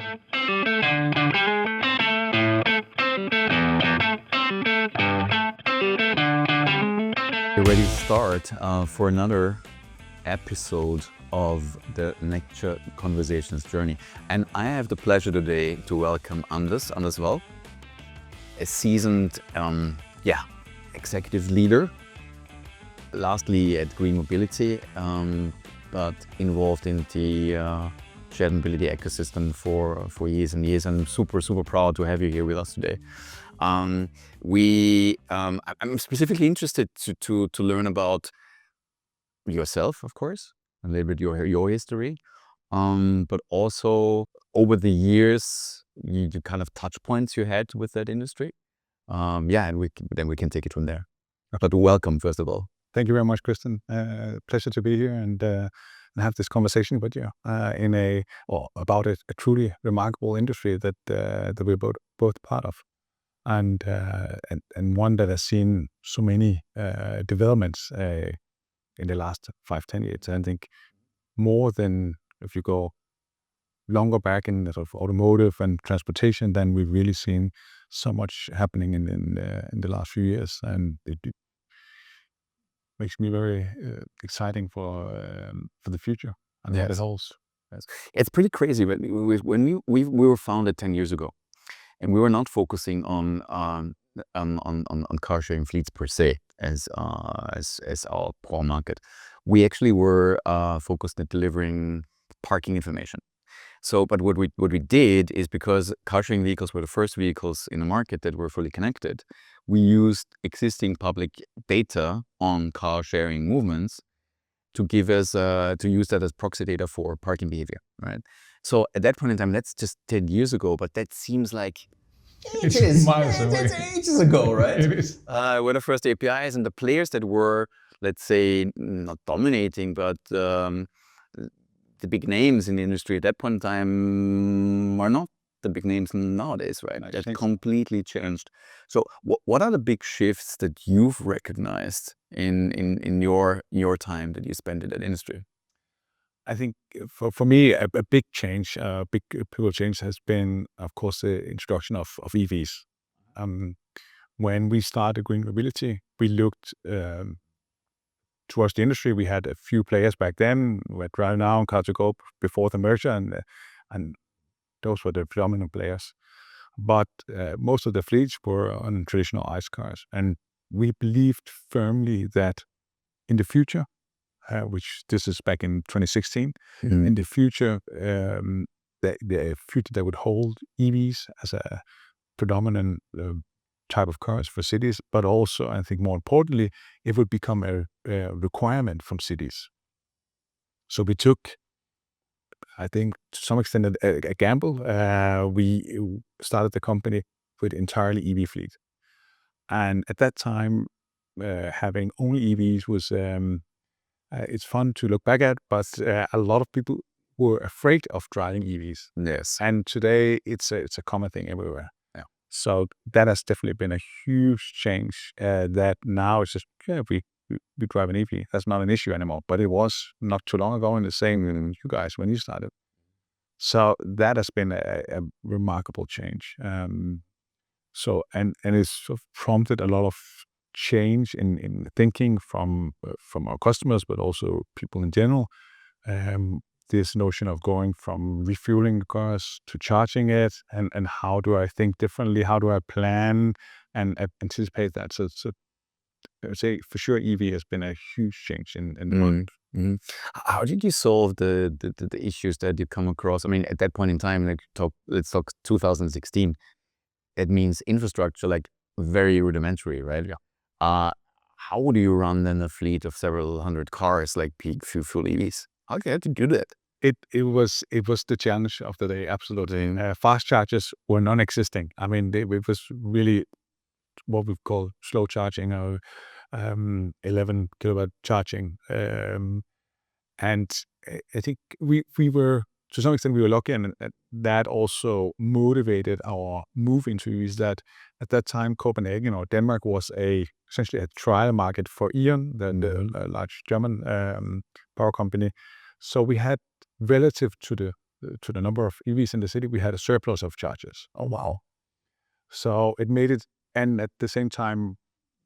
We're ready to start for another episode of the Nature Conversations journey. And I have the pleasure today to welcome Anders Well, a seasoned executive leader, lastly at Green Mobility, but involved in the shared mobility ecosystem for years and years. And I'm super proud to have you here with us today. I'm specifically interested to learn about yourself, of course, a little bit your history, but also over the years, you kind of touch points you had with that industry. And then we can take it from there. But welcome, first of all. Thank you very much, Christian. Pleasure to be here and have this conversation with you about a truly remarkable industry that we're both part of, and one that has seen so many developments in the last 5-10 years. I think more than if you go longer back in the sort of automotive and transportation, then we've really seen so much happening in the last few years, and it makes me very exciting for the future and what it holds. Yes. It's pretty crazy. When we were founded 10 years ago, and we were not focusing on car sharing fleets per se as our core market. We actually were focused on delivering parking information. But what we did is, because car sharing vehicles were the first vehicles in the market that were fully connected, we used existing public data on car sharing movements to give us to use that as proxy data for parking behavior, right? So at that point in time, that's just 10 years ago, but that seems like ages. It's miles away. It's ages ago, right? It is. Were the first APIs, and the players that were, let's say, not dominating, but the big names in the industry at that point in time are not the big names nowadays, right? That completely changed. So what are the big shifts that you've recognized in your time that you spent in that industry? I think for me, a big change, a big pivotal change has been, of course, the introduction of EVs. When we started Green Mobility, we looked towards the industry. We had a few players back then. We had DriveNow and Car2Go before the merger, and those were the predominant players. But most of the fleets were on traditional ICE cars, and we believed firmly that in the future, which this is back in 2016, in the future, the future that would hold EVs as a predominant type of cars for cities, but also, I think more importantly, it would become a requirement from cities. So we took, I think, to some extent, a gamble. We started the company with entirely EV fleet, and at that time, having only EVs was it's fun to look back at, but a lot of people were afraid of driving EVs. Yes. And today it's a common thing everywhere. Yeah. So that has definitely been a huge change. That now it's just we drive an EV. That's not an issue anymore. But it was not too long ago, and the same with you guys when you started. So that has been a remarkable change. So it's sort of prompted a lot of change in thinking from our customers, but also people in general. This notion of going from refueling cars to charging it, and how do I think differently? How do I plan and anticipate that? So I would say for sure EV has been a huge change in the market. Mm-hmm. How did you solve the issues that you come across? I mean, at that point in time, let's talk 2016. It means infrastructure like very rudimentary, right? Yeah. How do you run then a fleet of several hundred cars, like peak full EVs? How do you have to do that? It was the challenge of the day, absolutely. Fast chargers were non-existing. I mean, it was really what we call slow charging, or 11 kilowatt charging. And I think we were, to some extent, we were lucky, and that also motivated our move into EVs. That at that time, Copenhagen or Denmark was essentially a trial market for E.ON, the large German power company. So we had, relative to the to the number of EVs in the city, we had a surplus of chargers. Oh wow. So it made it, and at the same time,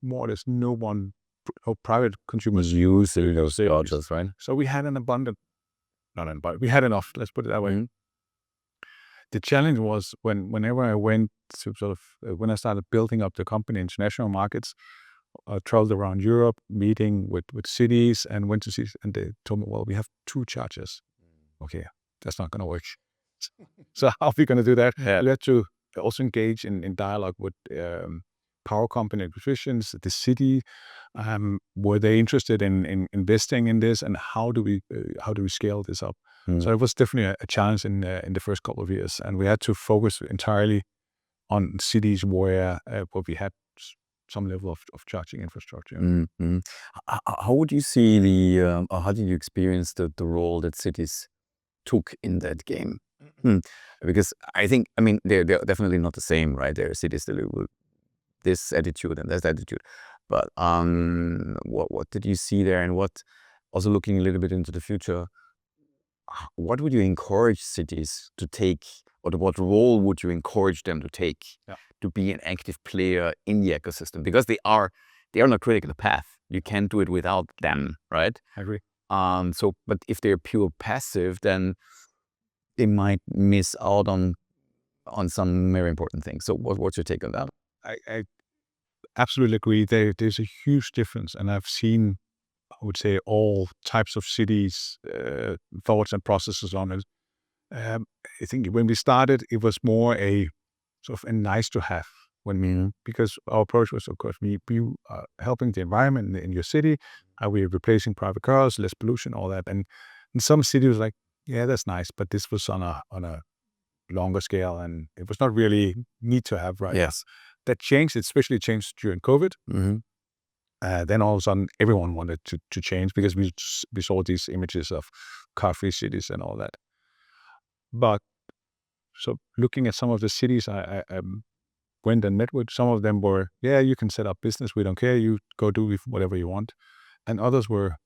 more or less no one, or private consumers Use those chargers, right? So we had an abundant, not an abundant, we had enough, let's put it that way. Mhm. The challenge was whenever I went to sort of, when I started building up the company in international markets, I traveled around Europe, meeting with cities, and went to see, and they told me, well, we have 2 chargers. Okay, that's not going to work. So how are we going to do that? Yeah. We had to also engage in dialogue with power company acquisitions, the city. Were they interested in investing in this, and how do we scale this up? So it was definitely a challenge in the first couple of years, and we had to focus entirely on cities where we had some level of charging infrastructure. Mm-hmm. How would you see the, or how did you experience the role that cities took in that game? Because I think, I mean, they're definitely not the same, right? There are cities that will this attitude and that attitude, but what did you see there, and what, also looking a little bit into the future, what would you encourage cities to take, or what role would you encourage them to take to be an active player in the ecosystem? Because they are on a critical path. You can't do it without them, right? I agree. So, but if they're pure passive, then they might miss out on some very important things. So, what's your take on that? I absolutely agree. There's a huge difference, and I've seen, I would say, all types of cities, thoughts and processes on it. I think when we started, it was more a sort of a nice to have, because our approach was, of course, we are helping the environment in your city. We're replacing private cars, less pollution, all that. And in some cities, like, yeah, that's nice, but this was on a longer scale, and it was not really need to have, right? Yes. That changed, especially changed during COVID. Then all of a sudden, everyone wanted to change, because we saw these images of car-free cities and all that. But so looking at some of the cities I went and met with, some of them were, yeah, you can set up business, we don't care, you go do whatever you want. And others were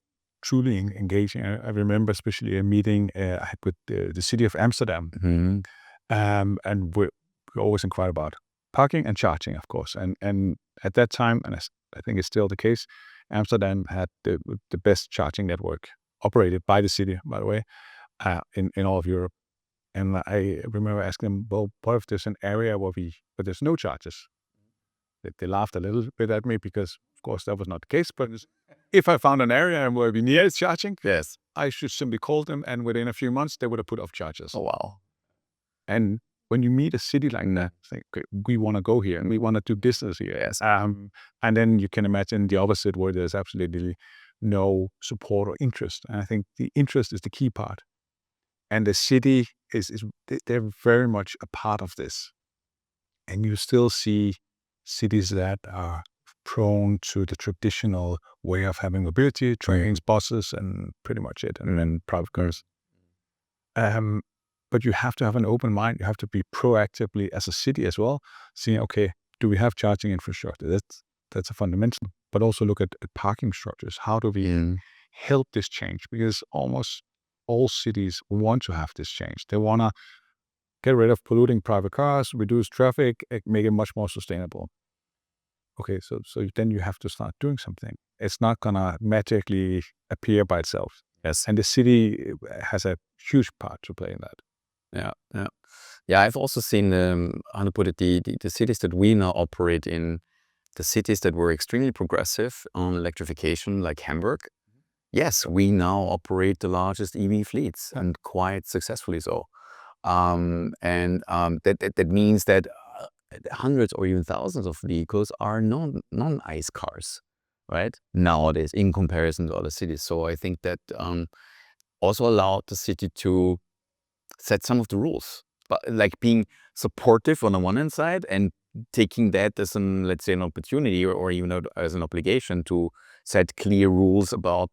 truly engaging. I remember especially a meeting I had with the city of Amsterdam. And we always inquire about parking and charging, of course. And at that time, and I think it's still the case, Amsterdam had the best charging network, operated by the city, by the way, in all of Europe. And I remember asking them, well, what if there's an area where there's no charges? They laughed a little bit at me, because, of course, that was not the case. But if I found an area where we needed charging, Yes. I should simply call them, and within a few months, they would have put off charges. Oh wow. And when you meet a city like that, think, okay, we want to go here and we want to do business here. Yes. And then you can imagine the opposite, where there's absolutely no support or interest. And I think the interest is the key part. And the city they're very much a part of this. And you still see cities that are prone to the traditional way of having mobility, trains, buses, and pretty much it, and then private cars. But you have to have an open mind. You have to be proactively, as a city as well, seeing, okay, do we have charging infrastructure? That's a fundamental. But also look at parking structures. How do we help this change? Because almost all cities want to have this change. They want to get rid of polluting private cars, reduce traffic, make it much more sustainable. Okay, so then you have to start doing something. It's not going to magically appear by itself. Yes. And the city has a huge part to play in that. Yeah. I've also seen, how to put it, the cities that we now operate in, the cities that were extremely progressive on electrification, like Hamburg. Yes, we now operate the largest EV fleets, and quite successfully so. That means that hundreds or even thousands of vehicles are non-ICE cars, right? Nowadays, in comparison to other cities. So I think that also allowed the city to set some of the rules, but like being supportive on the one hand side, and taking that as let's say an opportunity, or even as an obligation to set clear rules about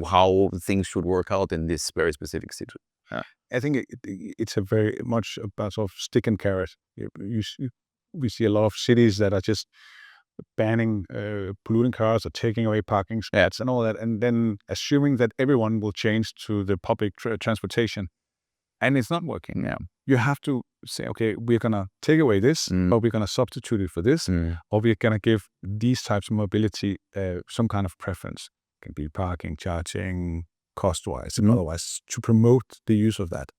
how things should work out in this very specific situation. I think it's a very much about sort of stick and carrot. We see a lot of cities that are just banning polluting cars, or taking away parking spots and all that, and then assuming that everyone will change to the public transportation. and it's not working. Yeah. You have to say, okay, we're gonna take away this, or we're gonna substitute it for this, or we're gonna give these types of mobility some kind of preference. It can be parking, charging, cost-wise, and otherwise, to promote the use of that.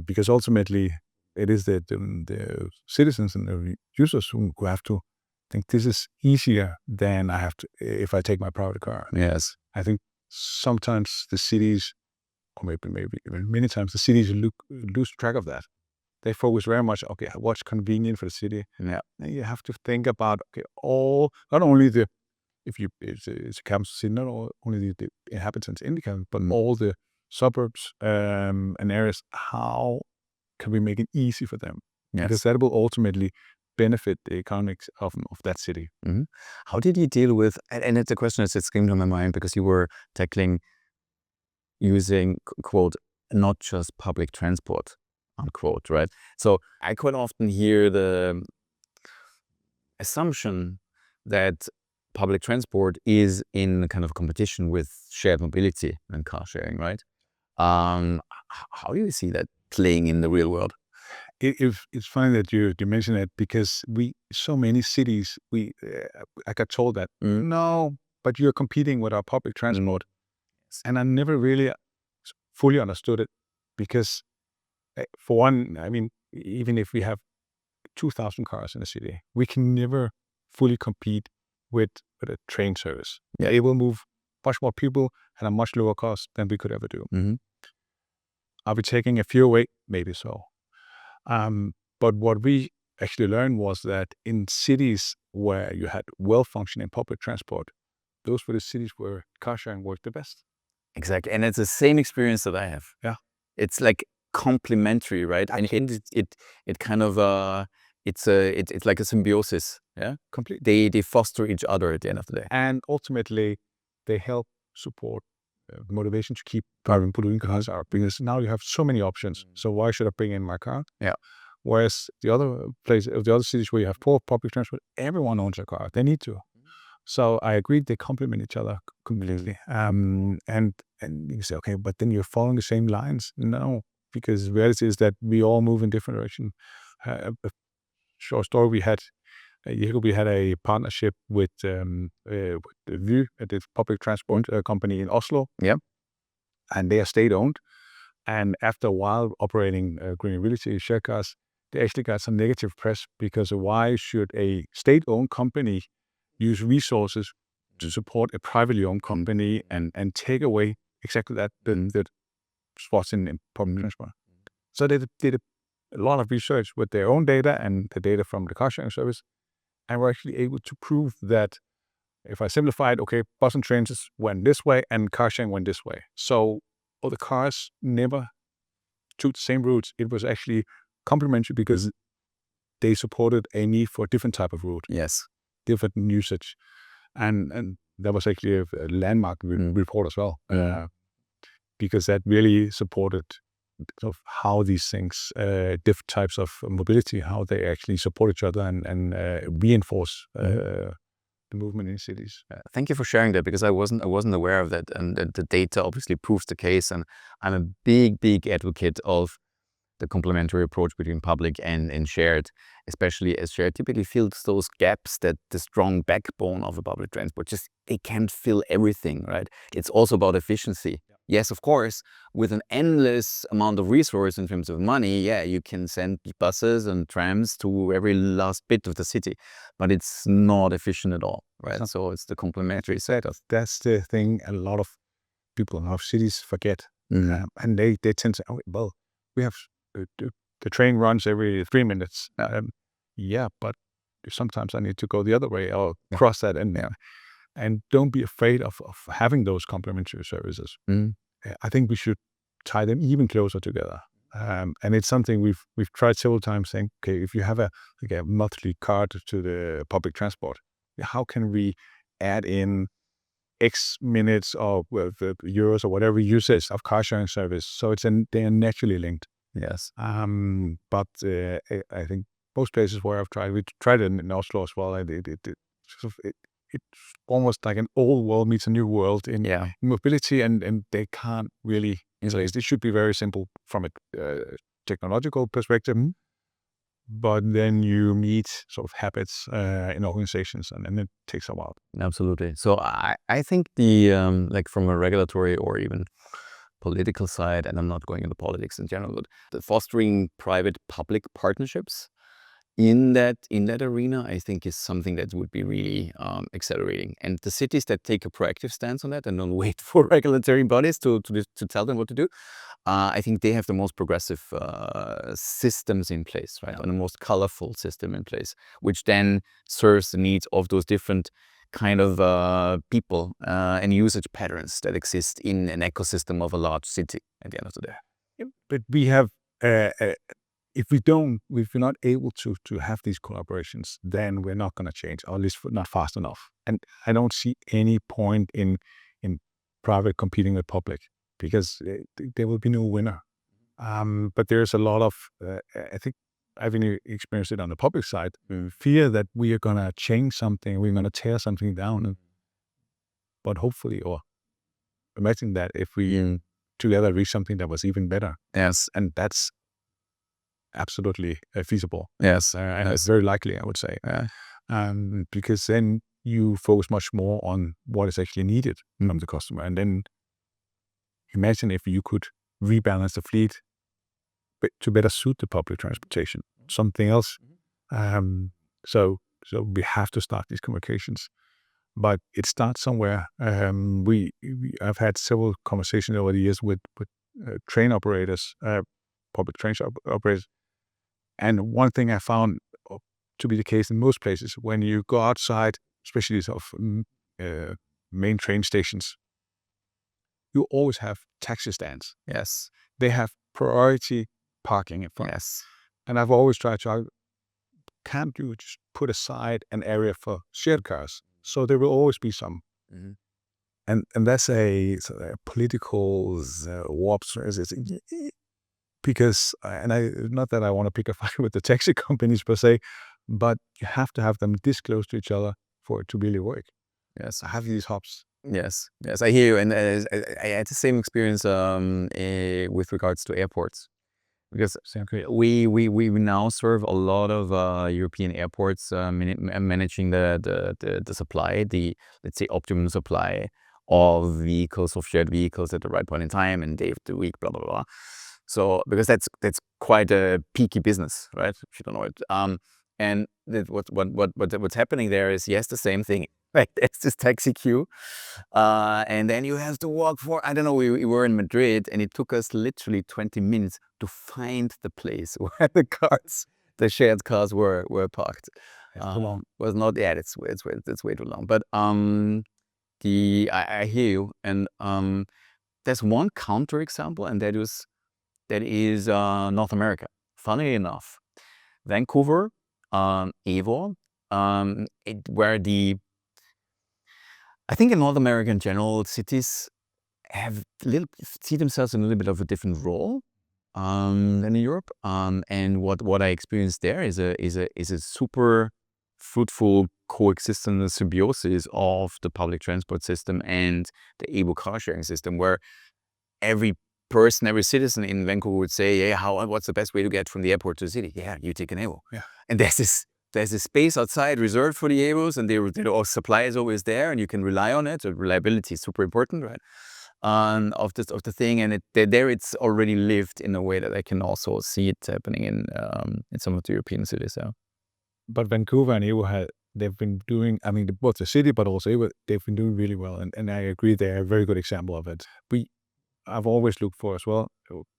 Because ultimately, it is the citizens and the users who have to think this is easier than I have to if I take my private car. Yes. I think sometimes the cities, or maybe even many times, the cities lose track of that. They focus very much, okay, what's convenient for the city. Yeah. And you have to think about, okay, not only it's a capital city, not only the inhabitants in the capital, but all the suburbs and areas. How can we make it easy for them? Yes. Because that will ultimately benefit the economics of that city. How did you deal with, and it's a question that came to my mind because you were tackling using, quote, not just public transport, unquote, right? So I quite often hear the assumption that public transport is in kind of competition with shared mobility and car sharing, right? How do you see that playing in the real world? It's funny that you mentioned that, because so many cities, I got told that, no, but you're competing with our public transport. And I never really fully understood it, because for one, I mean, even if we have 2,000 cars in a city, we can never fully compete with a train service. Yeah. It will move much more people at a much lower cost than we could ever do. Are we taking a few away? Maybe so. But what we actually learned was that in cities where you had well-functioning public transport, those were the cities where car sharing worked the best. Exactly. And it's the same experience that I have. Yeah. It's like complementary, right? And it kind of it's like a symbiosis. Yeah. Completely. They foster each other at the end of the day. And ultimately, they help support motivation to keep driving polluting cars out, because now you have so many options. So why should I bring in my car? Yeah. Whereas the other cities where you have poor public transport, everyone owns a car. They need to. So I agree, they complement each other completely. And you say, okay, but then you're following the same lines. No, because the reality is that we all move in different directions. A short story, we had a partnership with Vy, the public transport company in Oslo. Yeah. And they are state-owned. And after a while operating green mobility share cars, they actually got some negative press, because why should a state-owned company use resources to support a privately owned company and take away exactly that spots in public transport? So they did a lot of research with their own data and the data from the car sharing service, and were actually able to prove that, if I simplify it, okay, bus and trains went this way and car sharing went this way. So all the cars never took the same routes. It was actually complementary, because they supported a need for a different type of route. Yes. Different usage. And that was actually a landmark report as well, because that really supported sort of how these things, different types of mobility, how they actually support each other and reinforce the movement in cities. Thank you for sharing that, because I wasn't aware of that, and the data obviously proves the case. And I'm a big advocate of the complementary approach between public and shared, especially as shared typically fills those gaps that the strong backbone of a public transport they can't fill everything, right? It's also about efficiency. Yeah. Yes, of course, with an endless amount of resource in terms of money, yeah, you can send buses and trams to every last bit of the city, but it's not efficient at all, right? So it's the complementary setup. That's the thing a lot of people in our cities forget. And they tend to say, oh, well, we have the train runs every 3 minutes. Yeah, but sometimes I need to go the other way or cross that end there. And don't be afraid of having those complementary services. I think we should tie them even closer together. And it's something we've tried several times, saying, okay, if you have a monthly card to the public transport, how can we add in X minutes or euros or whatever usage of car sharing service, so they are naturally linked. Yes. But I think most places where we tried it in Oslo as well, it's almost like an old world meets a new world in mobility, and they can't really So it should be very simple from a technological perspective, but then you meet sort of habits in organizations, and then it takes a while. Absolutely. So I think the like from a regulatory or even political side, and I'm not going into politics in general, but the fostering private-public partnerships in that arena, I think, is something that would be really accelerating. And the cities that take a proactive stance on that and don't wait for regulatory bodies to tell them what to do, I think they have the most progressive systems in place, right? And the most colorful system in place, which then serves the needs of those different kind of people and usage patterns that exist in an ecosystem of a large city at the end of the day. But we have, if we're not able to have these collaborations, then we're not going to change, or at least not fast enough. And I don't see any point in private competing with public, because there will be no winner. But there's a lot of, I think I've experienced it on the public side, fear that we are going to change something, we're going to tear something down. But hopefully, or imagine that if we together reach something that was even better. Yes. And that's absolutely feasible. Yes. And it's very likely, I would say. Because then you focus much more on what is actually needed from the customer. And then imagine if you could rebalance the fleet to better suit the public transportation, something else. So we have to start these communications, but it starts somewhere. I've had several conversations over the years with train operators, public train operators, and one thing I found to be the case in most places, when you go outside, especially sort of main train stations, you always have taxi stands. Yes. They have priority parking in front. Yes. And I've always tried to, can't you just put aside an area for shared cars? So there will always be some. And that's a political warp, because, not that I want to pick a fight with the taxi companies per se, but you have to have them this close to each other for it to really work. Yes. I have these hubs. Yes, I hear you, and I had the same experience with regards to airports, because we now serve a lot of European airports, managing the supply, let's say optimum supply of vehicles, of shared vehicles at the right point in time and day of the week, blah blah blah. So because that's quite a peaky business, right? If you don't know it. And what's happening there is, yes, the same thing. Right, it's this taxi queue, and then you have to walk for, I don't know, we were in Madrid, and it took us literally 20 minutes to find the place where the shared cars were parked. Too long. Was not, yeah, it's way too long. But I hear you, and there's one counter example, and that is North America. Funnily enough, Vancouver, Evo, where I think in North America in general, cities see themselves in a little bit of a different role than in Europe. And what I experienced there is a super fruitful coexistence, symbiosis of the public transport system and the Evo car sharing system, where every person, every citizen in Vancouver would say, yeah, what's the best way to get from the airport to the city? Yeah, you take an Evo. Yeah. And there's a space outside reserved for the Evos, and their supply is always there, and you can rely on it. So reliability is super important, right? Of the thing, and there it's already lived in a way that I can also see it happening in some of the European cities. So. But Vancouver and Evo they've been doing, I mean, both the city, but also Evo, they've been doing really well, and I agree they're a very good example of it. I've always looked for as well,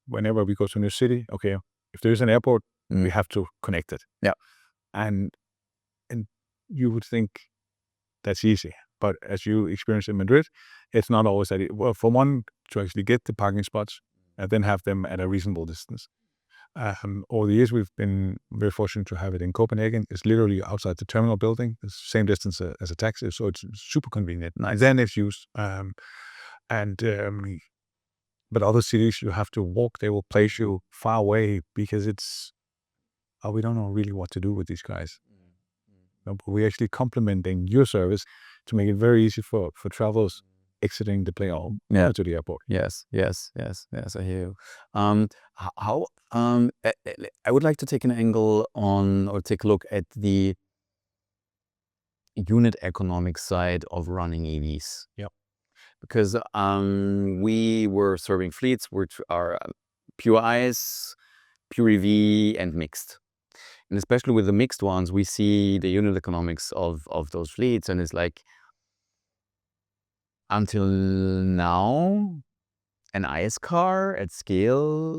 whenever we go to a new city, okay, if there's an airport, we have to connect it. Yeah. And you would think that's easy, but as you experience in Madrid, it's not always that. Well, for one, to actually get the parking spots and then have them at a reasonable distance. Over the years, we've been very fortunate to have it in Copenhagen. It's literally outside the terminal building, the same distance as a taxi, so it's super convenient. Nice. Then it's used. But other cities, you have to walk. They will place you far away because we don't know really what to do with these guys. No, but we're actually complementing your service to make it very easy for travelers exiting the plane Yeah. to the airport. Yes. I hear you. How I would like to take an angle on, or take a look at the unit economic side of running EVs. Yep. Because we were serving fleets which are pure ICE, pure EV, and mixed. And especially with the mixed ones, we see the unit economics of those fleets, and it's like, until now, an ICE car at scale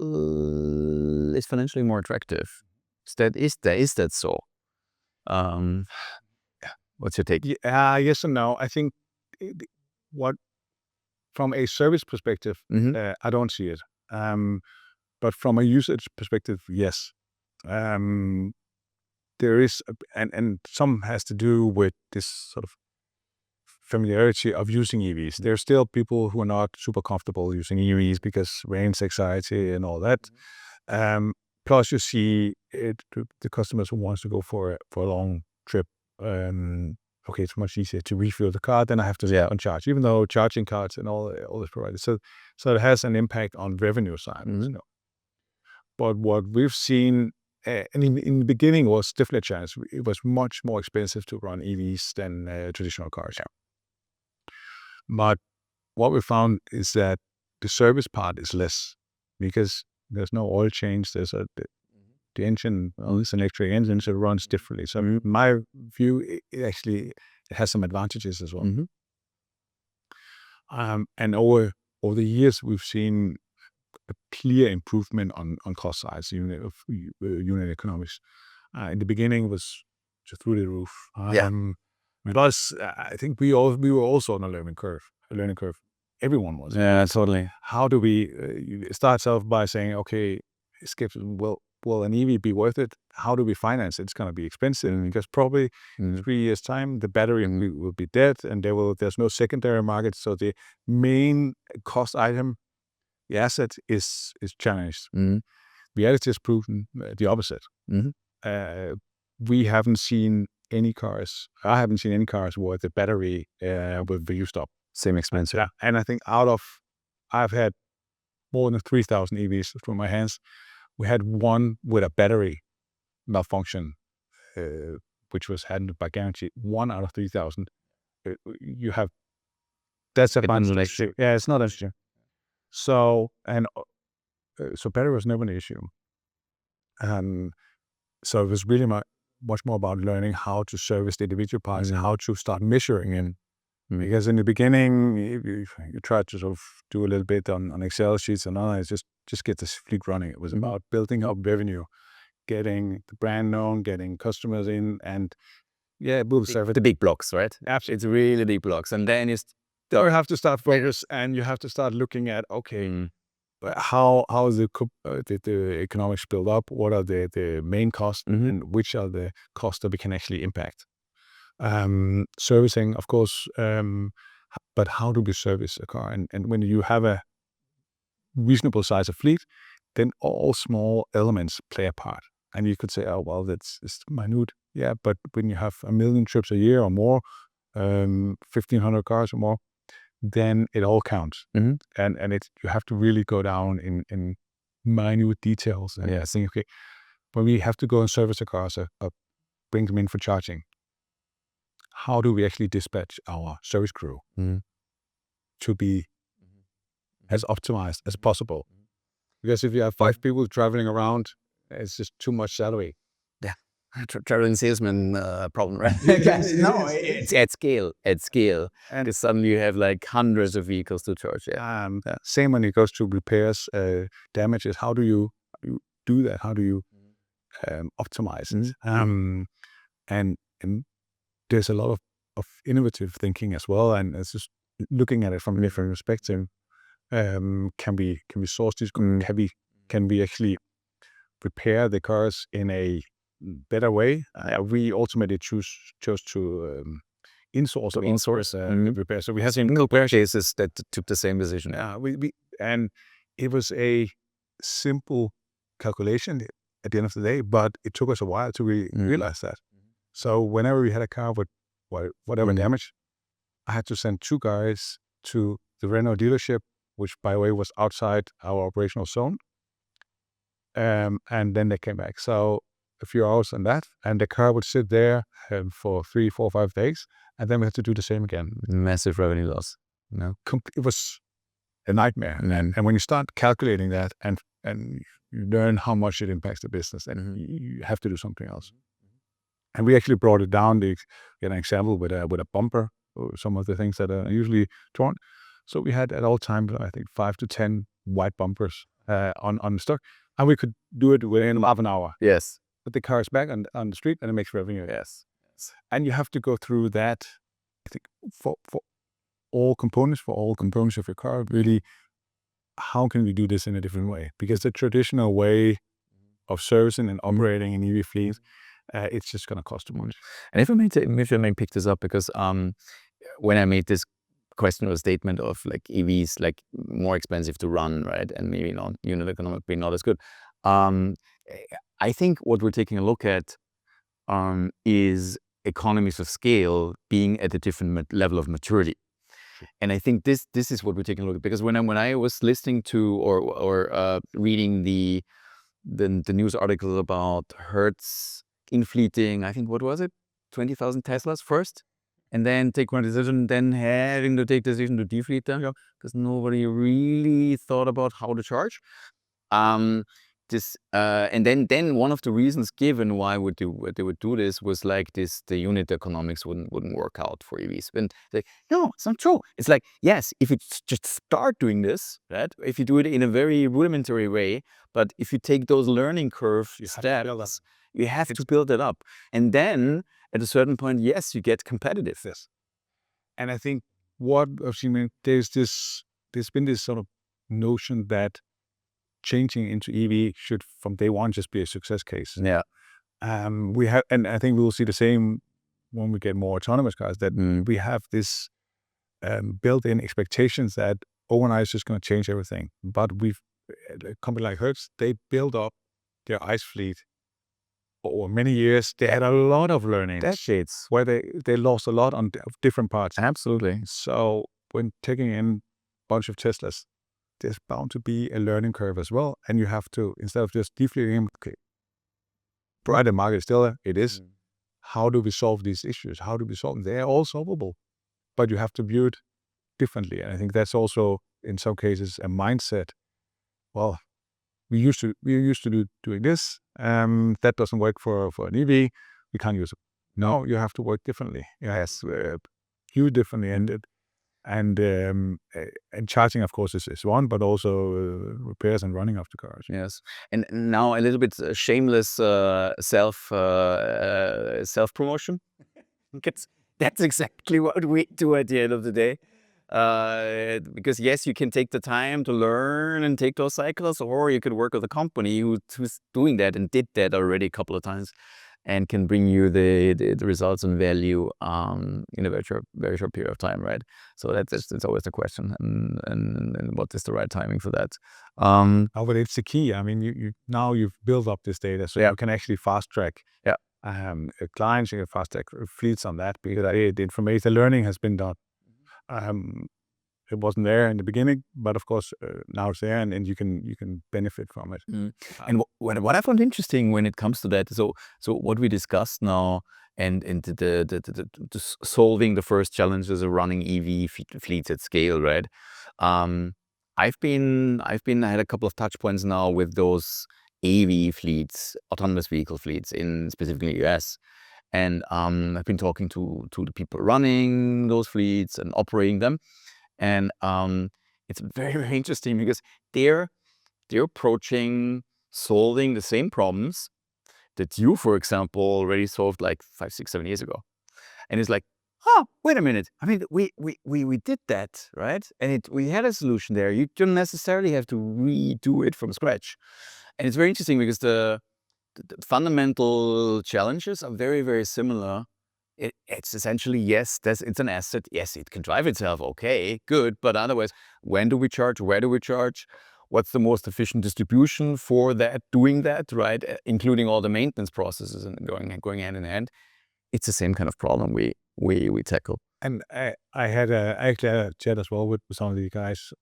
is financially more attractive. Is that so? What's your take? Yes and no. I think from a service perspective, I don't see it. But from a usage perspective, yes. There is, and some has to do with this sort of familiarity of using EVs. There are still people who are not super comfortable using EVs because range anxiety and all that. Plus, you see the customers who wants to go for a long trip. Okay, it's much easier to refill the car than I have to stay on charge, even though charging cards and all is provided. So it has an impact on revenue side. But what we've seen, and in the beginning, was definitely a challenge. It was much more expensive to run EVs than traditional cars. Yeah. But what we found is that the service part is less, because there's no oil change. There's the engine, it's an electric engine, so it runs differently. So in my view, it has some advantages as well. And over the years, we've seen a clear improvement on cost sides, unit economics. In the beginning, it was just through the roof. Plus, I think we were also on a learning curve. Everyone was. Yeah, totally. How do we start off by saying, okay, Skip, will an EV be worth it? How do we finance it? It's going to be expensive, because probably in 3 years' time, the battery will be dead, and there's no secondary market. So the main cost item, the asset, is challenged. Reality has proven the opposite. We haven't seen any cars. I haven't seen any cars where the battery will be used up. Same expense. Yeah. And I think I've had more than 3,000 EVs through my hands. We had one with a battery malfunction, which was handled by guarantee. 1 out of 3,000. That's a bunch. Yeah, it's not an issue. So battery was never an issue. So it was really much more about learning how to service the individual parts, how to start measuring in. Because in the beginning, you tried to sort of do a little bit on Excel sheets and all that, just get this fleet running. It was about building up revenue, getting the brand known, getting customers in, and build service. The big blocks, right? Absolutely. It's really big blocks. And then you have to start focus, and you have to start looking at, okay, how is the economics build up? What are the main costs, and which are the costs that we can actually impact? Servicing, of course, but how do we service a car? And when you have a reasonable size of fleet, then all small elements play a part. And you could say, oh, well, it's minute. Yeah, but when you have 1 million trips a year or more, 1,500 cars or more, then it all counts. And you have to really go down in minute details and think, okay, when we have to go and service a car, bring them in for charging, how do we actually dispatch our service crew to be as optimized as possible? Because if you have 5 people traveling around, it's just too much salary. Yeah, traveling salesman problem, right? No, it's at scale. And suddenly you have like hundreds of vehicles to charge. Same when it goes to repairs, damages. How do you do that? How do you optimize it? And there's a lot of innovative thinking as well, and it's just looking at it from a different perspective. Can we source this? Can we actually repair the cars in a better way? We ultimately chose to insource repair. So we have single purchases that took the same decision. And it was a simple calculation at the end of the day, but it took us a while to realize that. So whenever we had a car with whatever damage, I had to send 2 guys to the Renault dealership, which by the way was outside our operational zone. And then they came back. So a few hours on that, and the car would sit there for 3, 4, 5 days, and then we had to do the same again. Massive revenue loss. No. It was a nightmare. Mm. And when you start calculating that and you learn how much it impacts the business, and Mhm. you have to do something else. And we actually brought it down. We get an example with a bumper, or some of the things that are usually torn. So we had at all times, I think, 5 to 10 white bumpers on stock, and we could do it within half an hour. Yes. Put the cars back on the street, and it makes revenue. Yes. And you have to go through that, I think, for all components of your car, really, how can we do this in a different way? Because the traditional way of servicing and operating an EV fleet, it's just going to cost too much. And if I may pick this up, because when I made this question or statement of like EVs, like more expensive to run, right, and maybe not unit economically not as good, I think what we're taking a look at is economies of scale being at a different level of maturity. And I think this is what we're taking a look at, because when I was listening to or reading the news article about Hertz infleeting, I think, what was it, 20,000 Teslas first, and then take one decision, then having to take decision to defleet them, because nobody really thought about how to charge. And then one of the reasons given why they would do this was like this: the unit economics wouldn't work out for EVs. And like, no, it's not true. It's like, yes, if you just start doing this, right? If you do it in a very rudimentary way, but if you take those learning curve steps, you have to build it up, and then at a certain point, yes, you get competitive. Yes. And I think what I've seen, there's been this sort of notion that changing into EV should from day one just be a success case. Yeah. We have, and I think we will see the same when we get more autonomous cars, that we have this built-in expectations that overnight is just going to change everything. But a company like Hertz, they build up their ICE fleet over many years. They had a lot of learning, Decades. where they lost a lot on different parts. Absolutely. So when taking in a bunch of Teslas, there's bound to be a learning curve as well. And you have to, instead of just defleeting him, okay, right, the market is still there, it is. How do we solve these issues? How do we solve them? They're all solvable, but you have to view it differently. And I think that's also, in some cases, a mindset. Well, we're used to doing this. That doesn't work for an EV. We can't use it. No, you have to work differently. Yes, view differently, and charging, of course, is one, but also repairs and running of the cars. Yes, and now a little bit shameless self promotion. That's exactly what we do at the end of the day. Because yes, you can take the time to learn and take those cycles, or you could work with a company who's doing that and did that already a couple of times, and can bring you the results and value in a very short period of time, right? So that's always the question, and what is the right timing for that? But it's the key. I mean, you've built up this data, so you can actually fast track. Yeah. Clients, you can fast track fleets on that, because the information, the learning has been done. It wasn't there in the beginning, but of course now it's there, and you can benefit from it. And what I found interesting when it comes to that, so what we discussed now, and the solving the first challenges of running EV fleets at scale, right? I had a couple of touch points now with those AV fleets, autonomous vehicle fleets, in specifically US. And I've been talking to the people running those fleets and operating them. And it's very, very interesting, because they're approaching solving the same problems that you, for example, already solved like 5, 6, 7 years ago. And it's like, oh, wait a minute. I mean, we did that, right? And we had a solution there. You don't necessarily have to redo it from scratch. And it's very interesting, because the fundamental challenges are very, very similar. It's essentially, yes, it's an asset. Yes, it can drive itself. Okay, good. But otherwise, when do we charge? Where do we charge? What's the most efficient distribution for that, doing that, right? Including all the maintenance processes and going hand in hand. It's the same kind of problem we we tackle. And I had actually had a chat as well with some of the guys,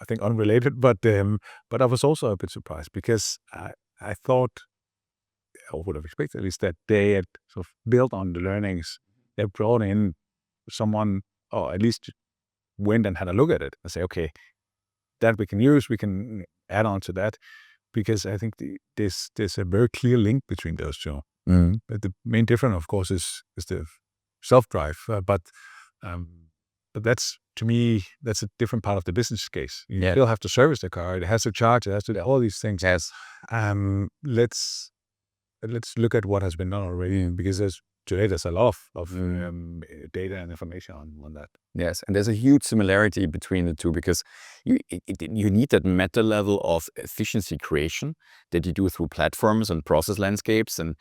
I think unrelated, but I was also a bit surprised because I thought, or would have expected at least, that they had sort of built on the learnings. They brought in someone, or at least went and had a look at it and say, okay, that we can use, we can add on to that, because I think there's a very clear link between those two. Mm. But the main difference, of course, is the self-drive, but that's, to me, that's a different part of the business case. You still have to service the car, it has to charge, it has to do all these things. Yes. Let's look at what has been done already, because today there's a lot of data and information on that. Yes, and there's a huge similarity between the two, because you need that meta level of efficiency creation that you do through platforms and process landscapes and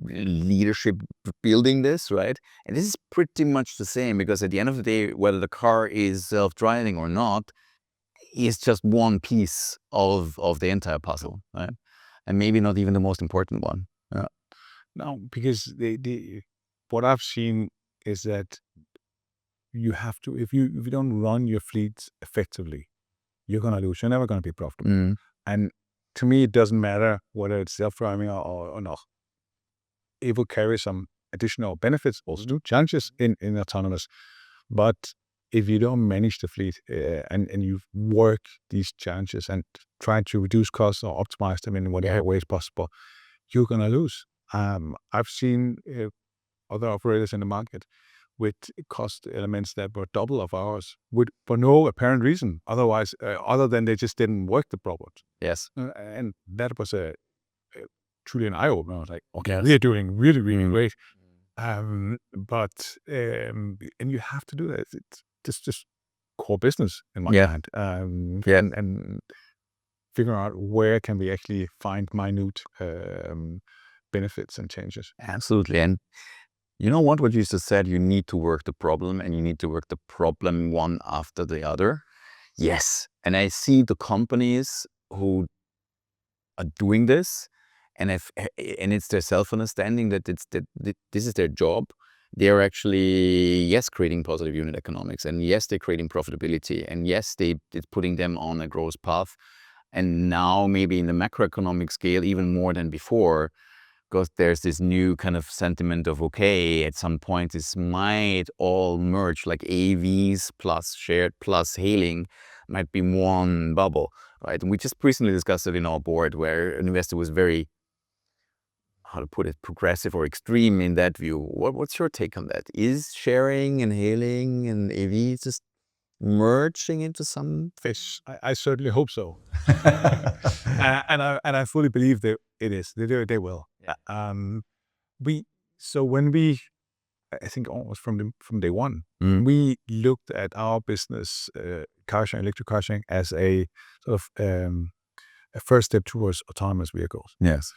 leadership building this, right? And this is pretty much the same, because at the end of the day, whether the car is self-driving or not is just one piece of the entire puzzle, right? And maybe not even the most important one. No, because what I've seen is that you have to, if you don't run your fleet effectively, you're gonna lose. You're never gonna be profitable. Mm. And to me, it doesn't matter whether it's self-driving or not. It will carry some additional benefits, also do challenges in autonomous. But if you don't manage the fleet and you work these challenges and try to reduce costs or optimize them in whatever ways possible, you're gonna lose. I've seen other operators in the market with cost elements that were double of ours, for no apparent reason. Otherwise, other than they just didn't work the product. Yes. And that was truly an eye opener. I was like, okay, they're doing really, really great. But and you have to do that. It's just core business in my mind. And figure out where can we actually find minute benefits and changes. Absolutely. And you know what you just said, you need to work the problem, and you need to work the problem one after the other. Yes. And I see the companies who are doing this, and it's their self-understanding that this is their job. They're actually, yes, creating positive unit economics, and yes, they're creating profitability, and yes, it's putting them on a growth path. And now maybe in the macroeconomic scale, even more than before, because there's this new kind of sentiment of, okay, at some point this might all merge, like AVs plus shared plus hailing might be one bubble, right? And we just recently discussed it in our board, where an investor was very, how to put it, progressive or extreme in that view. What's your take on that? Is sharing and hailing and AVs just merging into some fish? I certainly hope so. and I fully believe that it is. They will. Yeah. When we, I think almost from day one, we looked at our business, car sharing, electric car sharing, as a sort of a first step towards autonomous vehicles. Yes.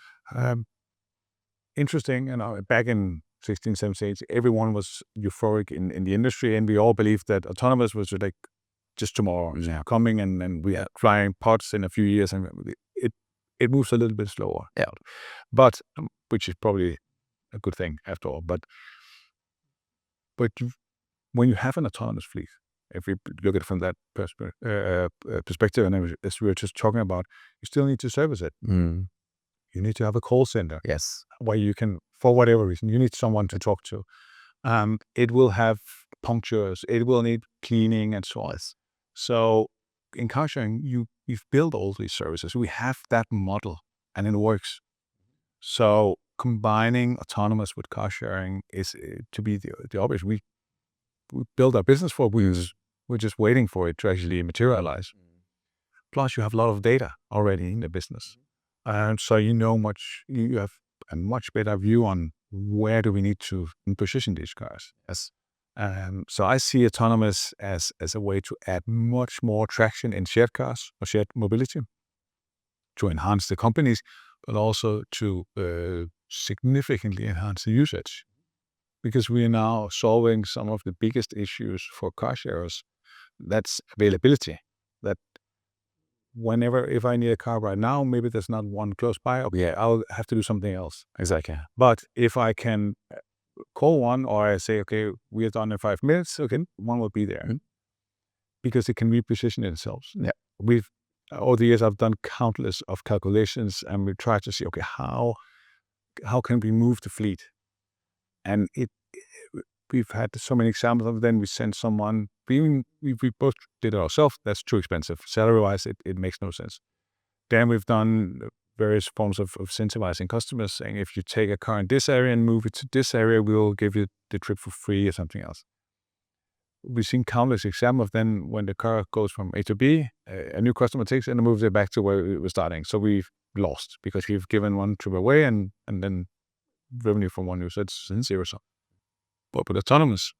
Interesting, and back in 16, 17, everyone was euphoric in the industry, and we all believed that autonomous was like just tomorrow coming, and we are flying pods in a few years, and it moves a little bit slower. Yeah. But which is probably a good thing after all. But when you have an autonomous fleet, if we look at it from that perspective, and as we were just talking about, you still need to service it. You need to have a call center. Yes. Where you can, for whatever reason, you need someone to talk to. It will have punctures. It will need cleaning and so on. So in car sharing, you've built all these services. We have that model, and it works. So combining autonomous with car sharing is to be the obvious. We build our business for it. We're just waiting for it to actually materialize. Plus, you have a lot of data already in the business. And so you have a much better view on where do we need to position these cars. Yes. So I see autonomous as a way to add much more traction in shared cars or shared mobility, to enhance the companies, but also to significantly enhance the usage. Because we are now solving some of the biggest issues for car sharers. That's availability. That if I need a car right now, maybe there's not one close by. Okay, I'll have to do something else. Exactly. But if I can call one or I say, okay, we are done in 5 minutes. Okay, one will be there because it can reposition itself. Yeah. We've over the years I've done countless of calculations, and we try to see, okay, how can we move the fleet? And we've had so many examples of them. We sent someone. We both did it ourselves. That's too expensive. Salary-wise, it makes no sense. Then we've done various forms of incentivizing customers, saying if you take a car in this area and move it to this area, we'll give you the trip for free or something else. We've seen countless examples of then when the car goes from A to B, a new customer takes it and moves it back to where it was starting. So we've lost because we've given one trip away and then revenue from one user, it's zero sum. But with autonomous,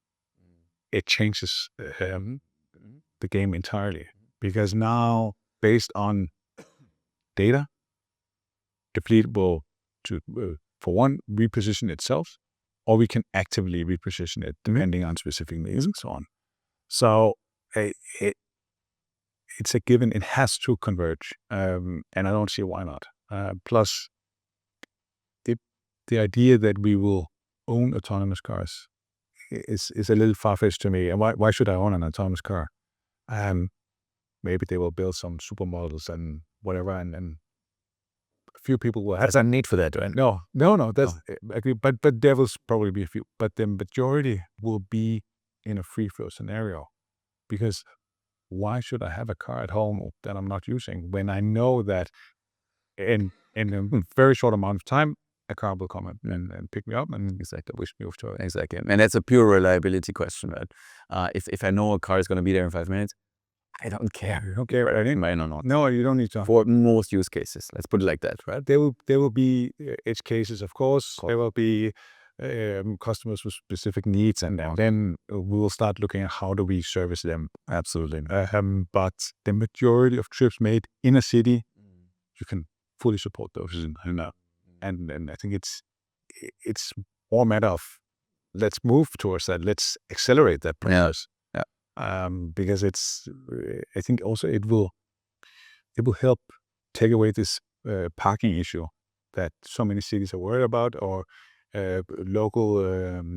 it changes the game entirely, because now, based on data, the fleet will, for one, reposition itself, or we can actively reposition it depending on specific needs and so on. So it's a given. It has to converge, and I don't see why not. Plus, the idea that we will own autonomous cars is a little far-fetched to me. And why should I own an autonomous car? Maybe they will build some supermodels and whatever, and a few people will have. There's a need for that, right? No. That's agree. But there will probably be a few. But the majority will be in a free flow scenario, because why should I have a car at home that I'm not using when I know that in a very short amount of time a car will come and pick me up and Exactly. push me off to it. Exactly. And that's a pure reliability question, right? If I know a car is going to be there in 5 minutes, I don't care. You don't care what I mean? I don't know. No, you don't need to. For most use cases, let's put it like that, right? There will be edge cases, of course. There will be customers with specific needs, and then we will start looking at how do we service them. Absolutely. But the majority of trips made in a city, you can fully support those. And I think it's more a matter of let's move towards that. Let's accelerate that process. Yeah. Because I think also it will help take away this parking issue that so many cities are worried about, or local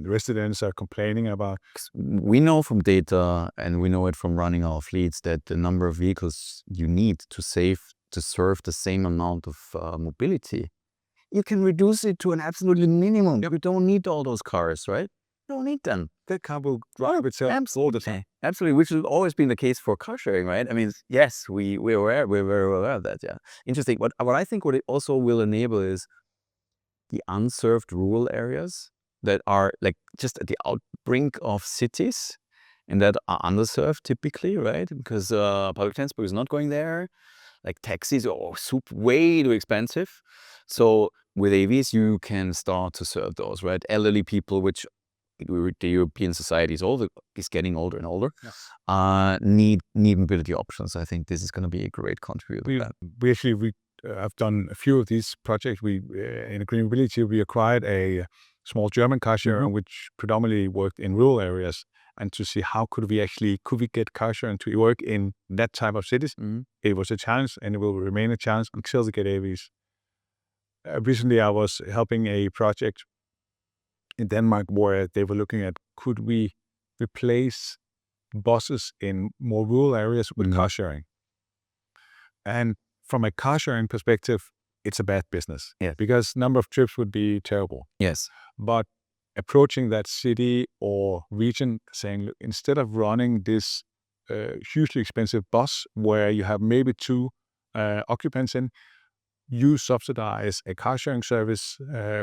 residents are complaining about. We know from data, and we know it from running our fleets, that the number of vehicles you need to serve the same amount of mobility, you can reduce it to an absolutely minimum. You don't need all those cars, right? You don't need them. That car will drive itself all the time. Absolutely, which has always been the case for car sharing, right? I mean, yes, we're very aware of that. Yeah, interesting. What I think what it also will enable is the unserved rural areas that are like just at the outbrink of cities and that are underserved typically, right? Because public transport is not going there. Like taxis are way too expensive. So with AVs, you can start to serve those, right? Elderly people, which the European society is getting older and older, need mobility options. I think this is going to be a great contributor. We actually have done a few of these projects. We in Green Mobility, we acquired a small German car share, which predominantly worked in rural areas, and to see how could we get car sharing to work in that type of cities. It was a challenge, and it will remain a challenge until they get AVs. Recently, I was helping a project in Denmark where they were looking at, could we replace buses in more rural areas with car sharing? And from a car sharing perspective, it's a bad business. Yes. Because number of trips would be terrible. Yes. But approaching that city or region, saying, look, instead of running this hugely expensive bus where you have maybe 2 occupants in, you subsidize a car sharing service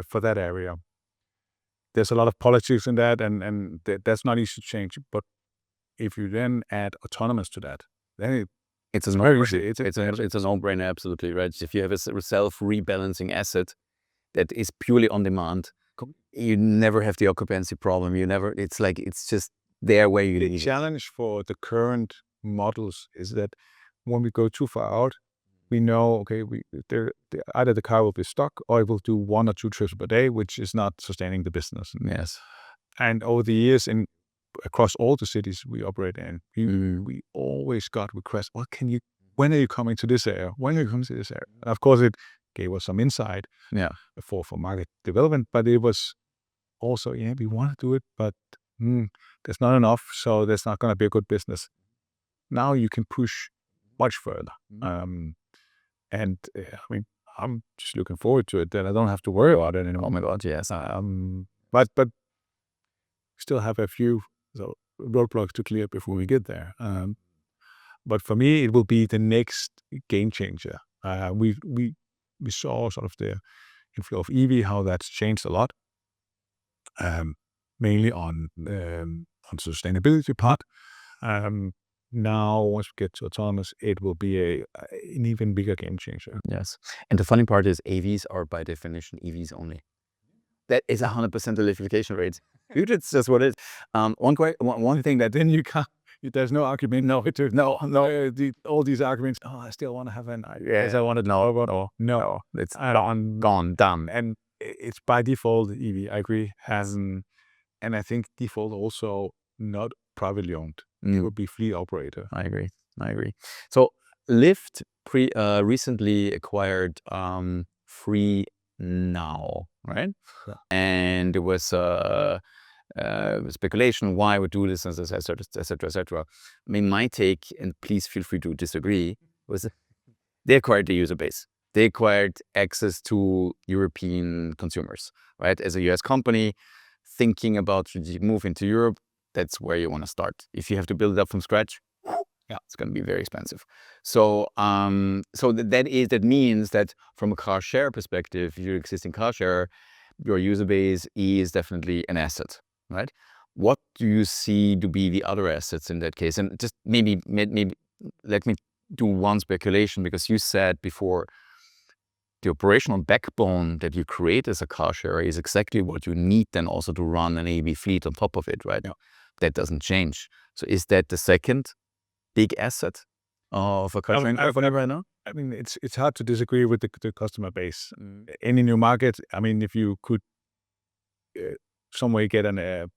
for that area. There's a lot of politics in that, and that's not easy to change. But if you then add autonomous to that, then it's a no-brainer, absolutely, right? If you have a self-rebalancing asset that is purely on demand, you never have the occupancy problem. It's just there where you need it. The challenge for the current models is that when we go too far out, we know, okay, either the car will be stuck or it will do 1 or 2 trips per day, which is not sustaining the business. Yes. And over the years, across all the cities we operate in, we always got requests. When are you coming to this area? When are you coming to this area? And of course, it gave us some insight for market development, but it was also, yeah, we want to do it, but there's not enough, so there's not going to be a good business. Now you can push much further. And I mean, I'm just looking forward to it, that I don't have to worry about it anymore. Oh my God, yes. But still have a few roadblocks to clear before we get there. But for me, it will be the next game changer. We saw sort of the inflow of EV, how that's changed a lot, mainly on sustainability part. Now, once we get to autonomous, it will be an even bigger game changer. Yes. And the funny part is AVs are by definition EVs only. That is 100% electrification rate. Dude, it's just what it is. One thing that Then you can't. There's no argument. No, all these arguments. Oh, I still want to have an. Yes, I want to know. No, it's gone, done, and it's by default EV. I agree. And I think default also not privately owned. It would be fleet operator. I agree. So Lyft recently acquired FreeNow, right? Yeah. And there was speculation why we do this, etc. I mean, my take, and please feel free to disagree, was they acquired the user base. They acquired access to European consumers, right? As a US company, thinking about strategic move into Europe, that's where you want to start. If you have to build it up from scratch, it's going to be very expensive. So, that means that from a car share perspective, your existing car share, your user base is definitely an asset, right? What do you see to be the other assets in that case? And just maybe let me do one speculation, because you said before, the operational backbone that you create as a car share is exactly what you need then also to run an AV fleet on top of it, right? Yeah. That doesn't change. So is that the second big asset of a car sharing company right now? I mean, it's hard to disagree with the customer base. Any new market, I mean, if you could some way get a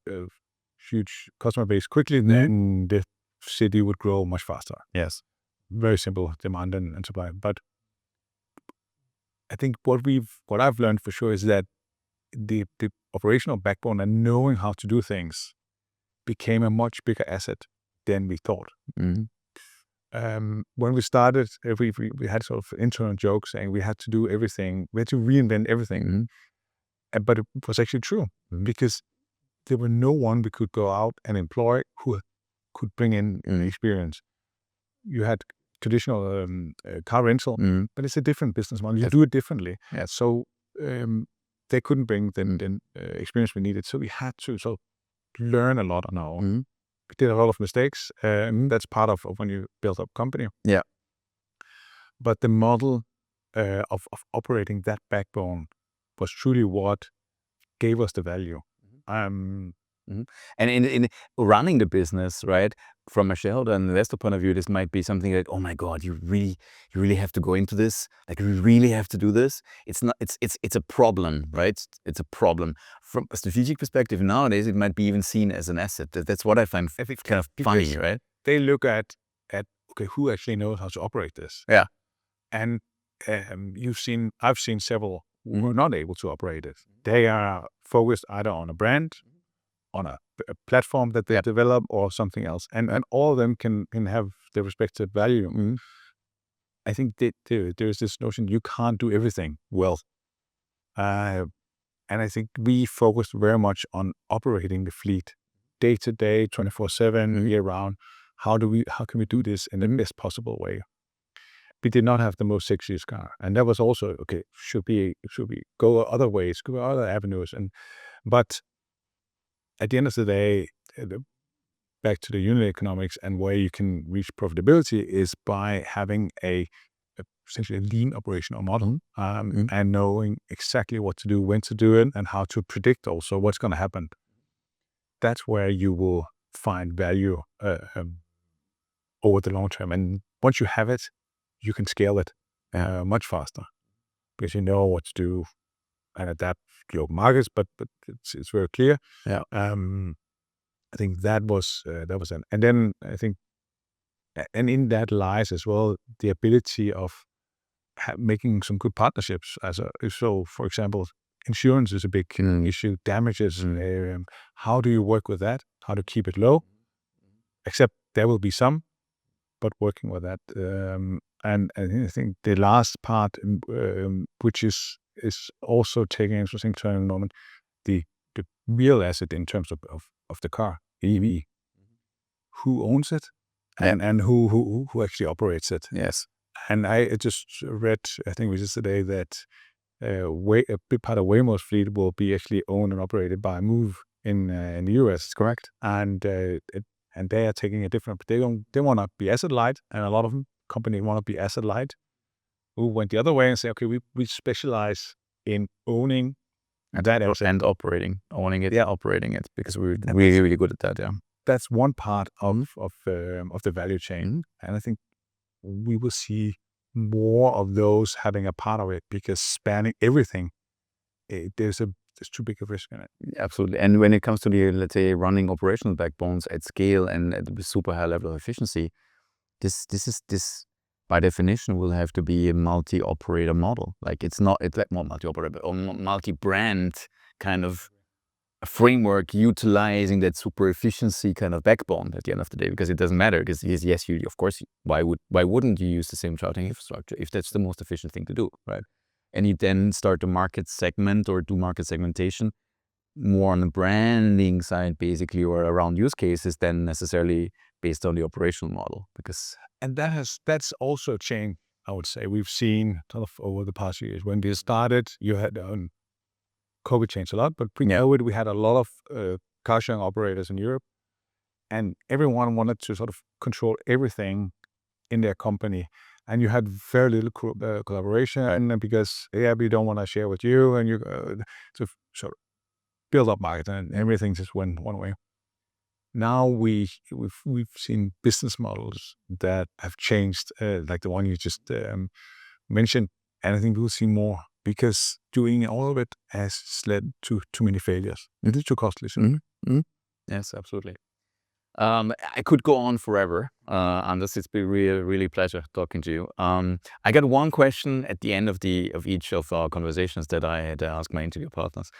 huge customer base quickly, then the city would grow much faster. Yes. Very simple demand and supply. But I think what I've learned for sure is that the operational backbone and knowing how to do things became a much bigger asset than we thought. When we started, we had sort of internal jokes saying we had to do everything. We had to reinvent everything. But it was actually true, because there were no one we could go out and employ who could bring in experience. You had traditional car rental, but it's a different business model. You do it differently. Yes. So they couldn't bring the experience we needed. So we had to sort of learn a lot on our own. We did a lot of mistakes. That's part of when you build up a company. Yeah. But the model of operating that backbone was truly what gave us the value. And in running the business, right, from a shareholder and investor point of view, this might be something like, oh my God, you really have to go into this. Like, you really have to do this. It's not. It's a problem, right? It's a problem from a strategic perspective. Nowadays, it might be even seen as an asset. That's what I find kind of funny, right? They look at okay, who actually knows how to operate this? Yeah. And I've seen several who are not able to operate it. They are focused either on a brand, on a platform that they develop, or something else. And all of them can have their respective value. I think that there's this notion you can't do everything well. And I think we focused very much on operating the fleet day to day, 24/7, year round. How can we do this in the best possible way? We did not have the most sexiest car. And that was also, okay, should we go other ways, go other avenues? But at the end of the day, back to the unit economics and where you can reach profitability is by having essentially a lean operational model, and knowing exactly what to do, when to do it, and how to predict also what's going to happen. That's where you will find value over the long term. And once you have it, you can scale it much faster, because you know what to do and adapt to global markets. But it's very clear. Yeah. I think that was and then I think, and in that lies as well the ability of making some good partnerships. So, for example, insurance is a big issue. Damages. How do you work with that? How to keep it low? Except there will be some, but working with that. And I think the last part, which is also taking interesting turn at the moment, the real asset in terms of the car, EV. Who owns it, and who actually operates it? Yes. And I just read, I think it was yesterday, that a big part of Waymo's fleet will be actually owned and operated by Move in the US. That's correct. And they are taking a different. They want to be asset light, and a lot of them companies want to be asset light. Who went the other way and say, okay, we specialize in owning that asset and owning it, operating it, because we're really, really good at that. Yeah. That's one part of the value chain, and I think we will see more of those having a part of it, because spanning everything, there's too big a risk in it. Absolutely. And when it comes to the, let's say, running operational backbones at scale and at a super high level of efficiency, this by definition will have to be a multi-operator model. Like it's not multi-operator, but multi-brand kind of a framework utilizing that super efficiency kind of backbone at the end of the day, because it doesn't matter, because yes, you of course, why wouldn't you use the same charging infrastructure if that's the most efficient thing to do, right? And you then start to market segment or do market segmentation more on the branding side, basically, or around use cases than necessarily based on the operational model. And that's also changed, I would say. We've seen sort of over the past years. When this started, you had COVID changed a lot, but pre-COVID we had a lot of car sharing operators in Europe, and everyone wanted to sort of control everything in their company, and you had very little collaboration, because we don't want to share with you, and you to sort of build up market, and everything just went one way. Now we've seen business models that have changed, like the one you just mentioned, and I think we'll see more, because doing all of it has led to too many failures. It is too costly. Yes, absolutely. I could go on forever, Anders. It's been really, really pleasure talking to you. I got one question at the end of each of our conversations that I had asked my interview partners,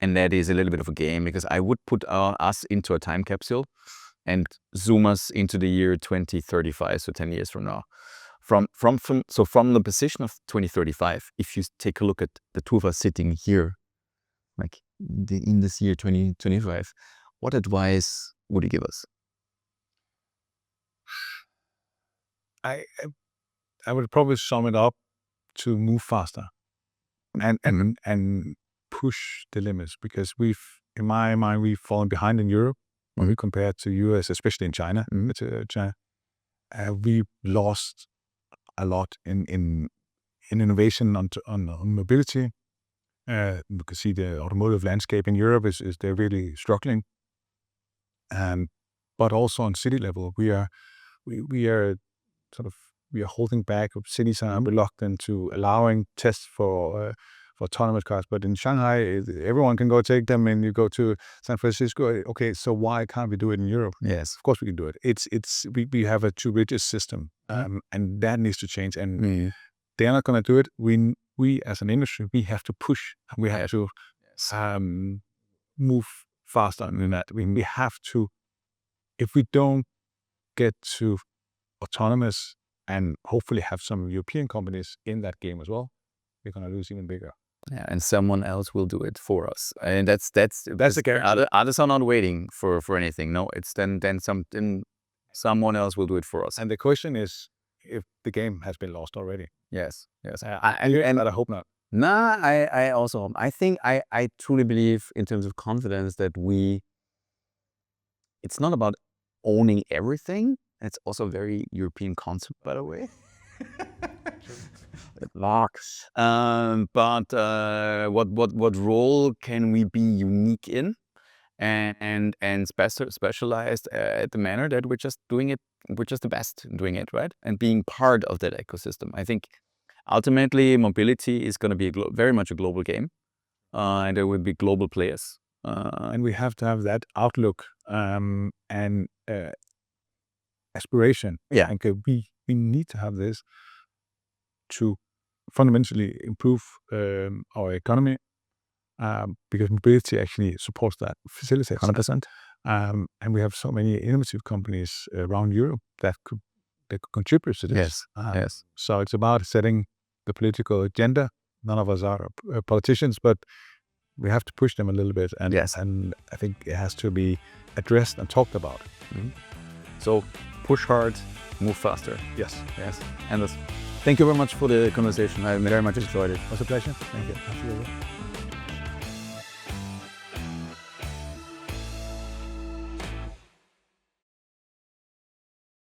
and that is a little bit of a game, because I would put us into a time capsule and zoom us into the year 2035, so 10 years from now. From the position of 2035, if you take a look at the two of us sitting here, like in this year 2025, what advice would you give us? I would probably sum it up to move faster and push the limits, because in my mind, we've fallen behind in Europe when we compare to US, especially in China. We lost a lot in innovation on mobility. You can see the automotive landscape in Europe is they're really struggling. But also on city level, we are holding back. Cities are reluctant to allowing tests for autonomous cars. But in Shanghai, everyone can go take them, and you go to San Francisco. Okay, so why can't we do it in Europe? Yes, of course we can do it. We have a too rigid system, and that needs to change. And they're not going to do it. We as an industry, we have to push. We have to move faster than that. We have to. If we don't get to autonomous and hopefully have some European companies in that game as well, we're going to lose even bigger. Yeah, and someone else will do it for us, and that's the guarantee. Others are not waiting for anything. No, it's then someone else will do it for us. And the question is, if the game has been lost already. Yes. But I hope not. Nah, I also hope. I think I truly believe, in terms of confidence, that it's not about owning everything. It's also a very European concept, by the way. It locks. But what role can we be unique in, and specialized at the manner that we're just doing it? We're just the best doing it, right? And being part of that ecosystem. I think ultimately mobility is going to be very much a global game, and there will be global players. And we have to have that outlook and aspiration. Yeah. And we need to have this fundamentally improve our economy because mobility actually supports that, facilitates that. 100%. And we have so many innovative companies around Europe that could contribute to this. Yes. So it's about setting the political agenda. None of us are politicians, but we have to push them a little bit. And, Yes. and I think it has to be addressed and talked about. So push hard, move faster. Yes. Yes. Anders, thank you very much for the conversation. I very much enjoyed it. It was a pleasure. Thank you. Absolutely.